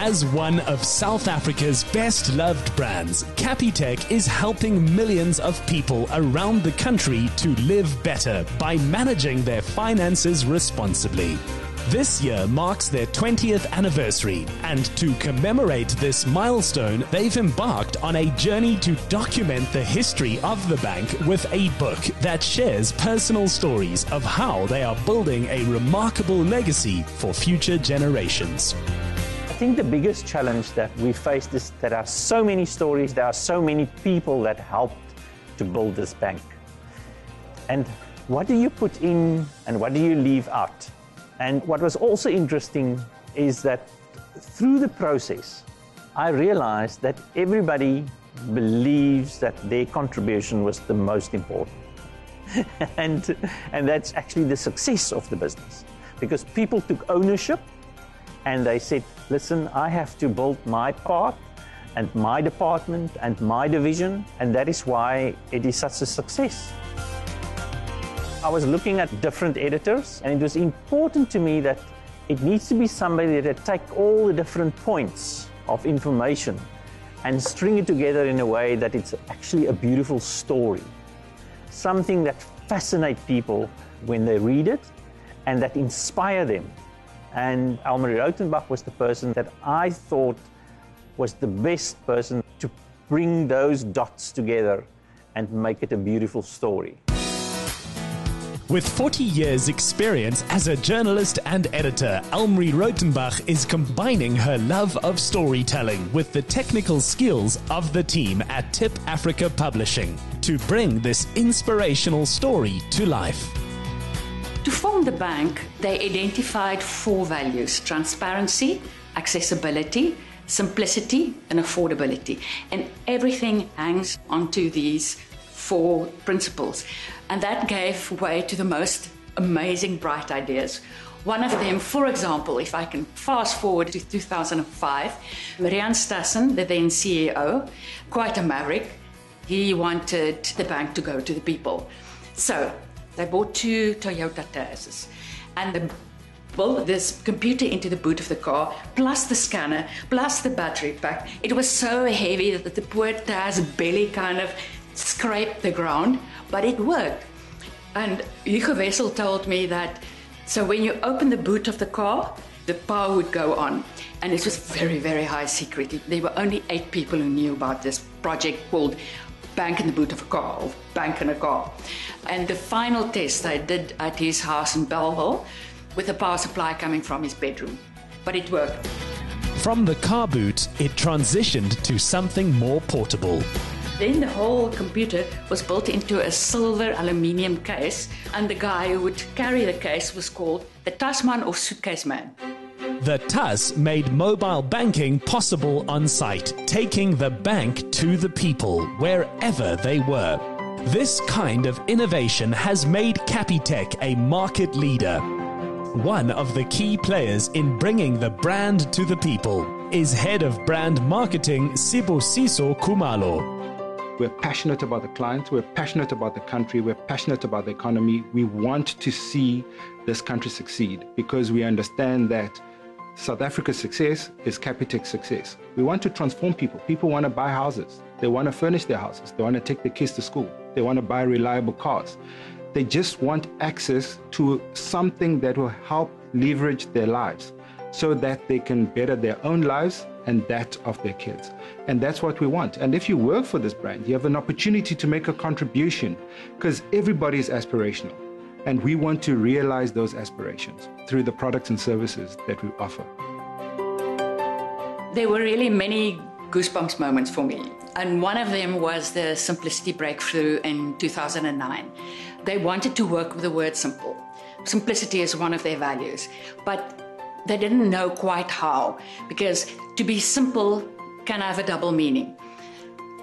As one of South Africa's best-loved brands, Capitec is helping millions of people around the country to live better by managing their finances responsibly. This year marks their 20th anniversary, and to commemorate this milestone, they've embarked on a journey to document the history of the bank with a book that shares personal stories of how they are building a remarkable legacy for future generations. I think the biggest challenge that we faced is that there are so many stories, there are so many people that helped to build this bank. And what do you put in and what do you leave out? And what was also interesting is that through the process, I realized that everybody believes that their contribution was the most important. and that's actually the success of the business. Because people took ownership and they said, listen, I have to build my part and my department and my division, and that is why it is such a success. I was looking at different editors, and it was important to me that it needs to be somebody that take all the different points of information and string it together in a way that it's actually a beautiful story. Something that fascinates people when they read it and that inspire them. And Elmarie Rautenbach was the person that I thought was the best person to bring those dots together and make it a beautiful story. With 40 years' experience as a journalist and editor, Elmarie Rautenbach is combining her love of storytelling with the technical skills of the team at Tip Africa Publishing to bring this inspirational story to life. To form the bank, they identified 4 values: transparency, accessibility, simplicity, and affordability. And everything hangs onto these 4 principles. And that gave way to the most amazing, bright ideas. One of them, for example, if I can fast forward to 2005, Marianne Stassen, the then CEO, quite a maverick, he wanted the bank to go to the people. So they bought 2 Toyota Taz's and they built this computer into the boot of the car, plus the scanner, plus the battery pack. It was so heavy that the poor Taz belly kind of scraped the ground, but it worked. And Hugo Wessel told me that, so when you open the boot of the car, the power would go on. And it was very, very high secret. There were only 8 people who knew about this project called Bank in the Boot of a Car, or Bank in a Car. And the final test I did at his house in Bellville with a power supply coming from his bedroom. But it worked. From the car boot, it transitioned to something more portable. Then the whole computer was built into a silver aluminium case, and the guy who would carry the case was called the Tasman or Suitcase Man. The TAS made mobile banking possible on site, taking the bank to the people wherever they were. This kind of innovation has made Capitec a market leader. One of the key players in bringing the brand to the people is head of brand marketing Sibusiso Khumalo. We're passionate about the clients, we're passionate about the country, we're passionate about the economy. We want to see this country succeed because we understand that South Africa's success is Capitec's success. We want to transform people. People want to buy houses. They want to furnish their houses. They want to take their kids to school. They want to buy reliable cars. They just want access to something that will help leverage their lives so that they can better their own lives and that of their kids. And that's what we want. And if you work for this brand, you have an opportunity to make a contribution because everybody is aspirational. And we want to realize those aspirations through the products and services that we offer. There were really many goosebumps moments for me. And one of them was the simplicity breakthrough in 2009. They wanted to work with the word simple. Simplicity is one of their values, but they didn't know quite how, because to be simple can have a double meaning.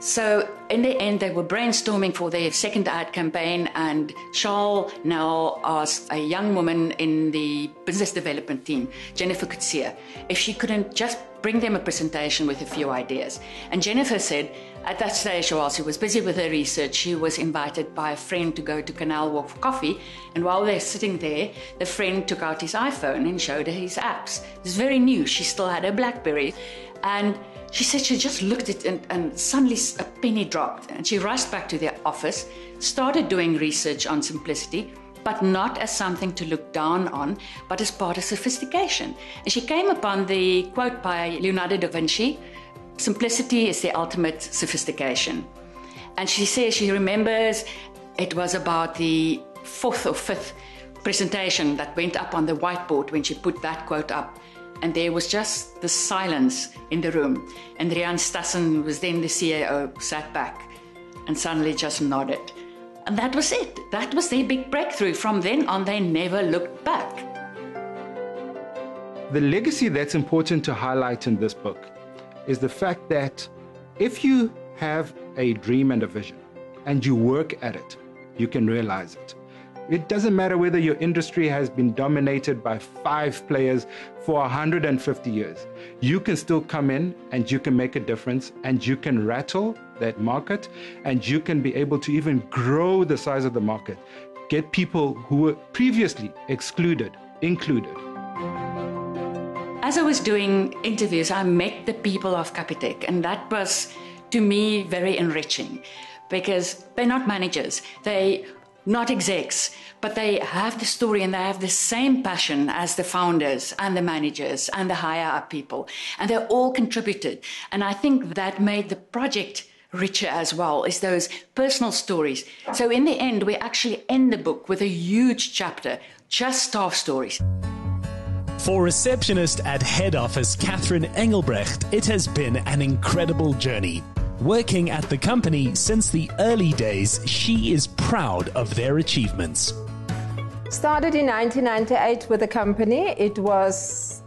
So in the end, they were brainstorming for their second ad campaign, and Charles now asked a young woman in the business development team, Jennifer Kutsia, if she couldn't just bring them a presentation with a few ideas. And Jennifer said, At that stage, while she was busy with her research, she was invited by a friend to go to Canal Walk for coffee. And while they're sitting there, the friend took out his iPhone and showed her his apps. It was very new. She still had her BlackBerry. And she said she just looked at it and suddenly a penny dropped. And she rushed back to their office, started doing research on simplicity, but not as something to look down on, but as part of sophistication. And she came upon the quote by Leonardo da Vinci, "Simplicity is the ultimate sophistication." And she says she remembers it was about the fourth or fifth presentation that went up on the whiteboard when she put that quote up. And there was just the silence in the room. And Rian Stassen, who was then the CAO, sat back and suddenly just nodded. And that was it. That was their big breakthrough. From then on, they never looked back. The legacy that's important to highlight in this book is the fact that if you have a dream and a vision and you work at it, you can realize it. It doesn't matter whether your industry has been dominated by 5 players for 150 years. You can still come in and you can make a difference, and you can rattle that market, and you can be able to even grow the size of the market, get people who were previously excluded, included. As I was doing interviews, I met the people of Capitec, and that was, to me, very enriching, because they're not managers, they're not execs, but they have the story and they have the same passion as the founders and the managers and the higher up people, and they all contributed. And I think that made the project richer as well, is those personal stories. So in the end, we actually end the book with a huge chapter, just staff stories. For receptionist at head office Catherine Engelbrecht, it has been an incredible journey. Working at the company since the early days, she is proud of their achievements. Started in 1998 with the company. It was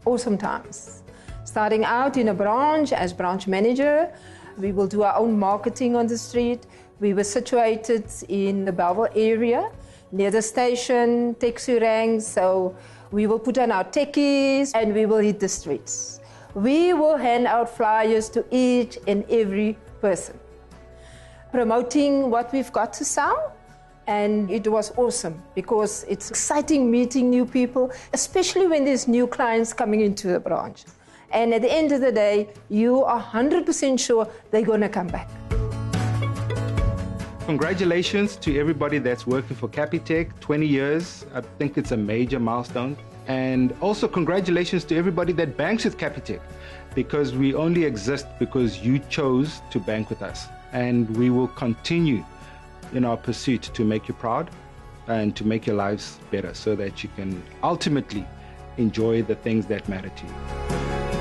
awesome times. Starting out in a branch as branch manager, we will do our own marketing on the street. We were situated in the Bellville area, near the station, taxi ranks, so we will put on our techies and we will hit the streets. We will hand out flyers to each and every person, promoting what we've got to sell. And it was awesome because it's exciting meeting new people, especially when there's new clients coming into the branch. And at the end of the day, you are 100% sure they're going to come back. Congratulations to everybody that's working for Capitec, 20 years. I think it's a major milestone. And also congratulations to everybody that banks with Capitec, because we only exist because you chose to bank with us. And we will continue in our pursuit to make you proud and to make your lives better so that you can ultimately enjoy the things that matter to you.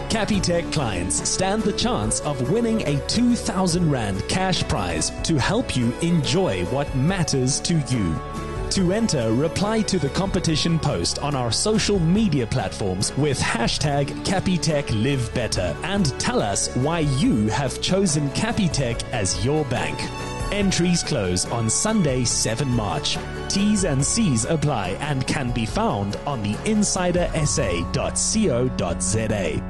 Capitec clients stand the chance of winning a 2,000 Rand cash prize to help you enjoy what matters to you. To enter, reply to the competition post on our social media platforms with hashtag CapitecLiveBetter and tell us why you have chosen Capitec as your bank. Entries close on Sunday, 7 March. T's and C's apply and can be found on the insidersa.co.za.